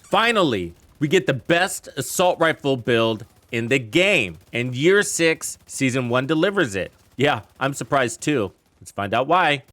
Finally, we get the best assault rifle build in the game, and Year 6 Season 1 delivers it. Yeah, I'm surprised too. Let's find out why.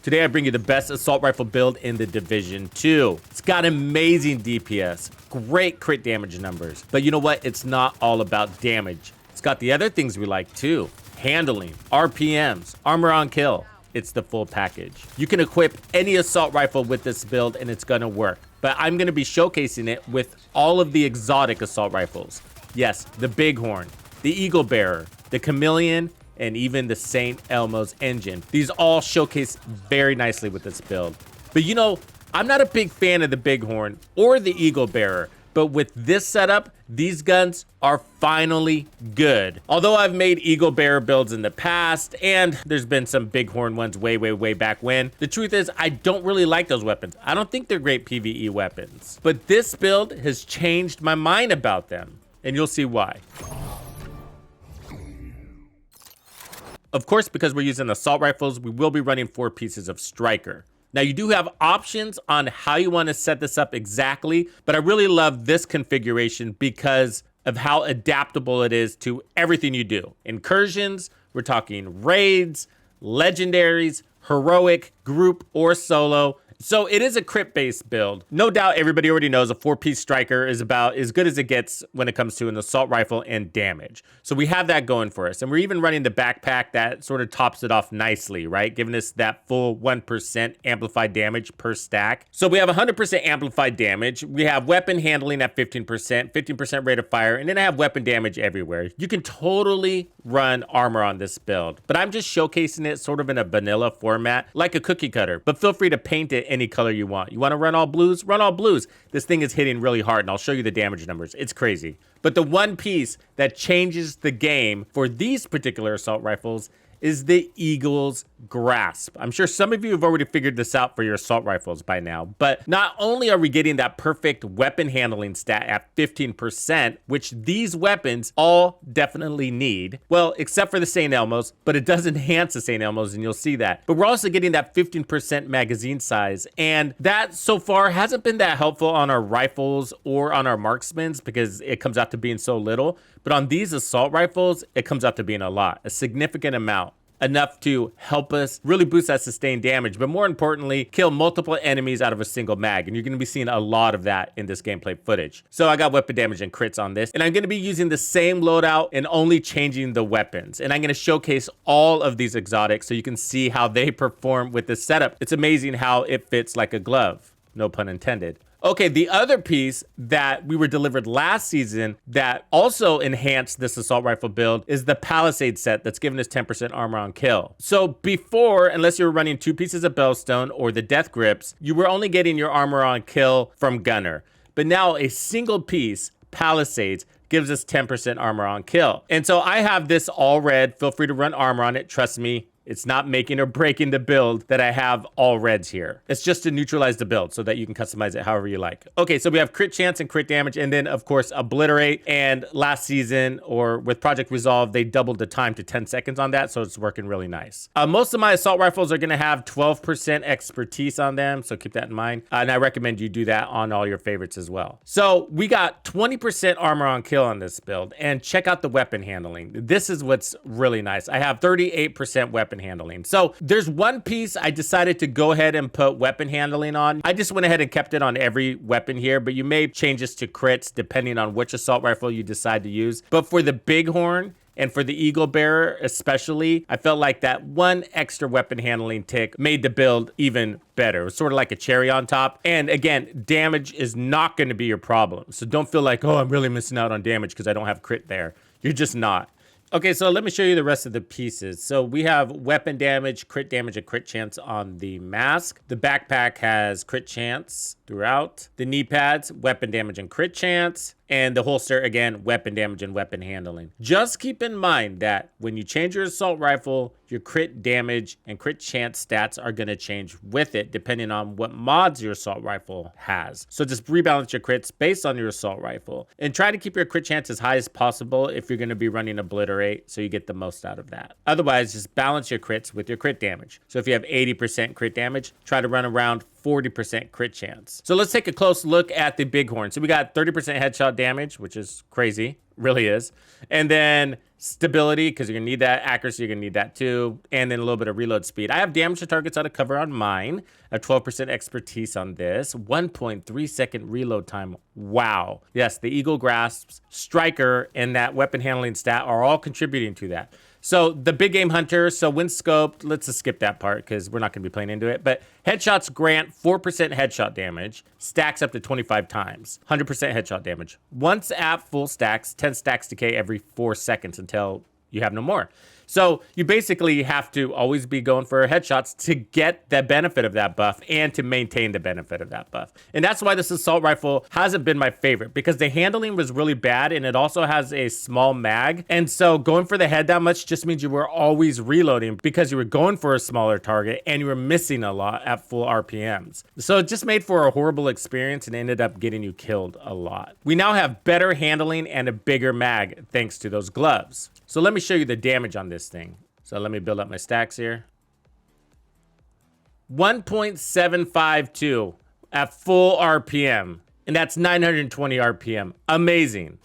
Today I bring you the best assault rifle build in the Division 2. It's got amazing DPS, great crit damage numbers, but you know what? It's not all about damage. It's got the other things we like too. Handling, RPMs, armor on kill. It's the full package. You can equip any assault rifle with this build and it's gonna work. But I'm gonna be showcasing it with all of the exotic assault rifles. Yes, the Bighorn, the Eagle Bearer, the Chameleon, and even the St. Elmo's engine. These all showcase very nicely with this build. But you know, I'm not a big fan of the Bighorn or the Eagle Bearer. But with this setup, these guns are finally good. Although I've made Eagle Bearer builds in the past, and there's been some Bighorn ones way back when, the truth is I don't really like those weapons. I don't think they're great PvE weapons. But this build has changed my mind about them, and you'll see why. Of course, because we're using assault rifles, we will be running 4 pieces of striker. Now, you do have options on how you want to set this up exactly, but I really love this configuration because of how adaptable it is to everything you do. Incursions, we're talking raids, legendaries, heroic, group, or solo. So it is a crit-based build. No doubt everybody already knows a 4-piece striker is about as good as it gets when it comes to an assault rifle and damage. So we have that going for us. And we're even running the backpack that sort of tops it off nicely, right? Giving us that full 1% amplified damage per stack. So we have 100% amplified damage. We have weapon handling at 15%, 15% rate of fire, and then I have weapon damage everywhere. You can totally run armor on this build, but I'm just showcasing it sort of in a vanilla format, like a cookie cutter, but feel free to paint it any color you want. You want to run all blues? Run all blues. This thing is hitting really hard, and I'll show you the damage numbers. It's crazy. But the one piece that changes the game for these particular assault rifles is the Eagle's Grasp. I'm sure some of you have already figured this out for your assault rifles by now, but not only are we getting that perfect weapon handling stat at 15%, which these weapons all definitely need, well, except for the St. Elmo's, but it does enhance the St. Elmo's, and you'll see that. But we're also getting that 15% magazine size, and that so far hasn't been that helpful on our rifles or on our marksmans because it comes out to being so little. But on these assault rifles, it comes out to being a lot, a significant amount. Enough to help us really boost that sustained damage, but more importantly, kill multiple enemies out of a single mag. And you're going to be seeing a lot of that in this gameplay footage. So I got weapon damage and crits on this, and I'm going to be using the same loadout and only changing the weapons. And I'm going to showcase all of these exotics so you can see how they perform with this setup. It's amazing how it fits like a glove. No pun intended. Okay, the other piece that we were delivered last season that also enhanced this assault rifle build is the Palisade set that's giving us 10% armor on kill. So before, unless you were running 2 pieces of Bellstone or the Death Grips, you were only getting your armor on kill from Gunner. But now a single piece, Palisades, gives us 10% armor on kill. And so I have this all red. Feel free to run armor on it. Trust me, it's not making or breaking the build that I have all reds here. It's just to neutralize the build so that you can customize it however you like. Okay, so we have crit chance and crit damage, and then of course obliterate. And last season, or with Project Resolve, they doubled the time to 10 seconds on that, so it's working really nice. Most of my assault rifles are gonna have 12% expertise on them, so keep that in mind. And I recommend you do that on all your favorites as well. So we got 20% armor on kill on this build, and check out the weapon handling. This is what's really nice. I have 38% weapon handling. So there's one piece I decided to go ahead and put weapon handling on. I just went ahead and kept it on every weapon here, but you may change this to crits depending on which assault rifle you decide to use. But for the Bighorn and for the Eagle Bearer especially, I felt like that one extra weapon handling tick made the build even better. It was sort of like a cherry on top. And again, damage is not going to be your problem. So don't feel like, oh, I'm really missing out on damage because I don't have crit there. You're just not. Okay, so let me show you the rest of the pieces. So we have weapon damage, and crit chance on the mask. The backpack has crit chance, throughout. The knee pads, weapon damage and crit chance. And the holster, again, weapon damage and weapon handling. Just keep in mind that when you change your assault rifle, your crit damage and crit chance stats are going to change with it, depending on what mods your assault rifle has. So just rebalance your crits based on your assault rifle. And try to keep your crit chance as high as possible if you're going to be running Obliterate, so you get the most out of that. Otherwise, just balance your crits with your crit damage. So if you have 80% crit damage, try to run around 40% crit chance. So let's take a close look at the Bighorn. So we got 30% headshot damage, which is crazy, really is. And then stability, because you're gonna need that. Accuracy, you're gonna need that too. And then a little bit of reload speed. I have damage to targets out of cover on mine. I have 12% expertise on this. 1.3 second reload time. Wow. Yes, the Eagle Grasps, Striker, and that weapon handling stat are all contributing to that. So the big game hunter, so when scoped, let's just skip that part because we're not going to be playing into it. But headshots grant 4% headshot damage, stacks up to 25 times, 100% headshot damage. Once at full stacks, 10 stacks decay every 4 seconds until you have no more. So you basically have to always be going for headshots to get the benefit of that buff and to maintain the benefit of that buff. And that's why this assault rifle hasn't been my favorite, because the handling was really bad and it also has a small mag. And so going for the head that much just means you were always reloading because you were going for a smaller target and you were missing a lot at full RPMs. So it just made for a horrible experience and ended up getting you killed a lot. We now have better handling and a bigger mag thanks to those gloves. So let me show you the damage on this thing. So let me build up my stacks here. 1.752 at full RPM. And that's 920 RPM. Amazing.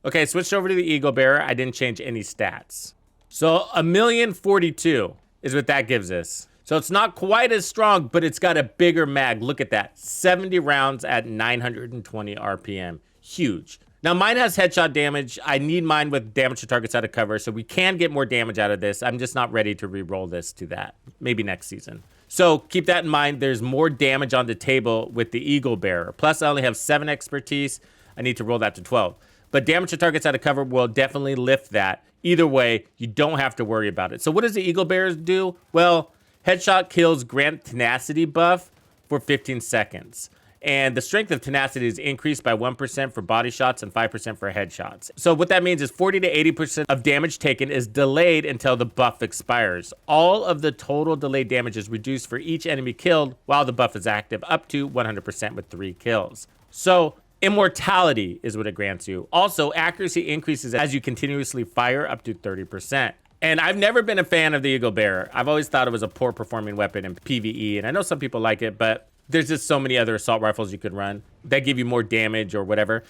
Okay, switched over to the Eagle Bearer. I didn't change any stats. So 1,042,000 is what that gives us. So it's not quite as strong, but it's got a bigger mag. Look at that. 70 rounds at 920 RPM. Huge. Now mine has headshot damage. I need mine with damage to targets out of cover, so we can get more damage out of this. I'm just not ready to re-roll this to that. Maybe next season. So keep that in mind. There's more damage on the table with the Eagle Bearer. Plus I only have 7 expertise. I need to roll that to 12. But damage to targets out of cover will definitely lift that. Either way, you don't have to worry about it. So what does the Eagle Bearer do? Well, headshot kills grant tenacity buff for 15 seconds. And the strength of tenacity is increased by 1% for body shots and 5% for headshots. So what that means is 40 to 80% of damage taken is delayed until the buff expires. All of the total delayed damage is reduced for each enemy killed while the buff is active, up to 100% with 3 kills. So immortality is what it grants you. Also, accuracy increases as you continuously fire up to 30%. And I've never been a fan of the Eagle Bearer. I've always thought it was a poor performing weapon in PvE, and I know some people like it, but there's just so many other assault rifles you could run that give you more damage or whatever.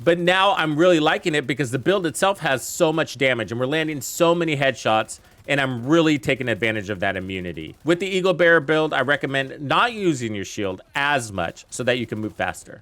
But now I'm really liking it because the build itself has so much damage and we're landing so many headshots, and I'm really taking advantage of that immunity. With the Eagle Bearer build, I recommend not using your shield as much so that you can move faster.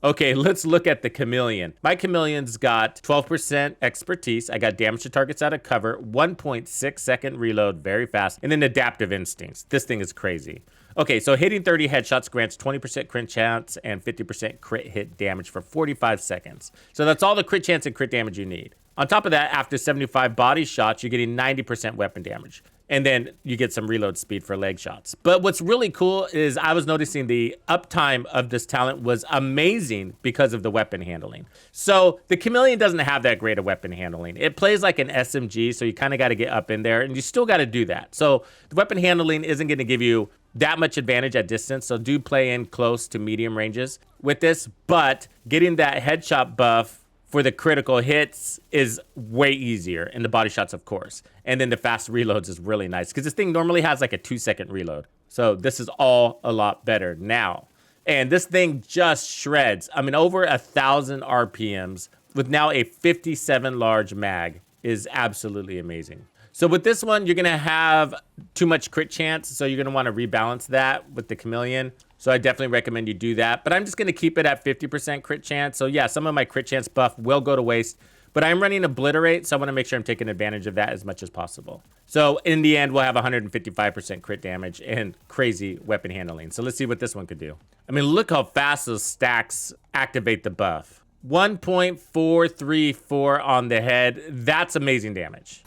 Okay, let's look at the Chameleon. My Chameleon's got 12% expertise. I got damage to targets out of cover, 1.6 second reload, very fast, and then adaptive instincts. This thing is crazy. Okay, so hitting 30 headshots grants 20% crit chance and 50% crit hit damage for 45 seconds. So that's all the crit chance and crit damage you need. On top of that, after 75 body shots, you're getting 90% weapon damage. And then you get some reload speed for leg shots. But what's really cool is I was noticing the uptime of this talent was amazing because of the weapon handling. So the Chameleon doesn't have that great of weapon handling. It plays like an SMG, so you kind of got to get up in there, and you still got to do that. So the weapon handling isn't going to give you that much advantage at distance, so do play in close to medium ranges with this. But getting that headshot buff for the critical hits is way easier, and the body shots, of course. And then the fast reloads is really nice because this thing normally has like a 2-second reload. So this is all a lot better now. And this thing just shreds. I mean, over 1,000 RPMs with now a 57 large mag is absolutely amazing. So with this one, you're going to have too much crit chance, so you're going to want to rebalance that with the Chameleon. So I definitely recommend you do that. But I'm just going to keep it at 50% crit chance. So yeah, some of my crit chance buff will go to waste. But I'm running Obliterate, so I want to make sure I'm taking advantage of that as much as possible. So in the end, we'll have 155% crit damage and crazy weapon handling. So let's see what this one could do. I mean, look how fast those stacks activate the buff. 1.434 on the head. That's amazing damage.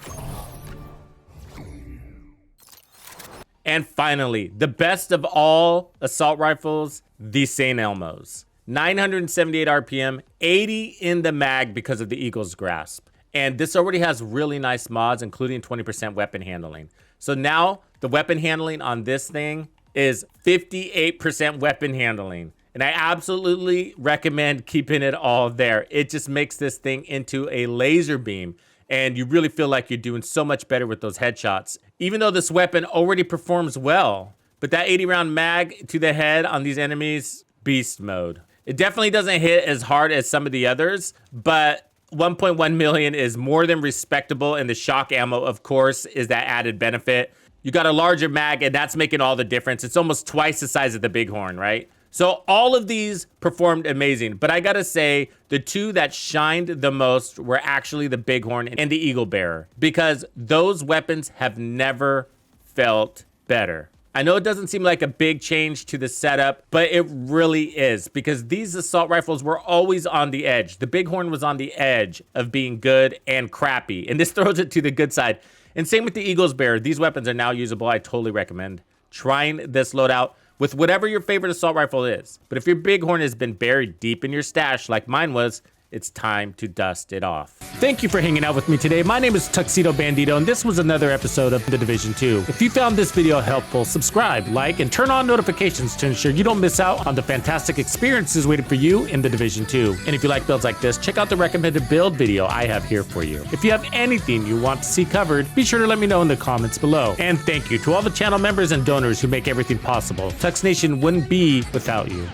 And finally, the best of all assault rifles, the St. Elmos. 978 RPM, 80 in the mag because of the Eagle's Grasp. And this already has really nice mods, including 20% weapon handling. So now the weapon handling on this thing is 58% weapon handling. And I absolutely recommend keeping it all there. It just makes this thing into a laser beam. And you really feel like you're doing so much better with those headshots. Even though this weapon already performs well. But that 80 round mag to the head on these enemies, beast mode. It definitely doesn't hit as hard as some of the others, but 1.1 million is more than respectable. And the shock ammo, of course, is that added benefit. You got a larger mag, and that's making all the difference. It's almost twice the size of the Bighorn, right? So all of these performed amazing, but I gotta say the two that shined the most were actually the Bighorn and the Eagle Bearer, because those weapons have never felt better. I know it doesn't seem like a big change to the setup, but it really is, because these assault rifles were always on the edge. The Bighorn was on the edge of being good and crappy, and this throws it to the good side. And same with the Eagle's Bearer. These weapons are now usable. I totally recommend trying this loadout with whatever your favorite assault rifle is. But if your Bighorn has been buried deep in your stash like mine was, it's time to dust it off. Thank you for hanging out with me today. My name is Tuxedo Bandido, and this was another episode of The Division 2. If you found this video helpful, subscribe, like, and turn on notifications to ensure you don't miss out on the fantastic experiences waiting for you in The Division 2. And if you like builds like this, check out the recommended build video I have here for you. If you have anything you want to see covered, be sure to let me know in the comments below. And thank you to all the channel members and donors who make everything possible. Tux Nation wouldn't be without you.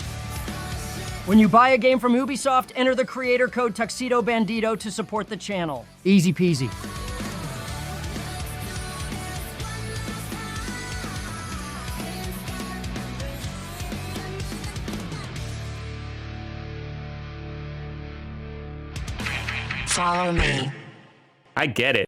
When you buy a game from Ubisoft, enter the creator code Tuxedo Bandido to support the channel. Easy peasy. Follow me. I get it.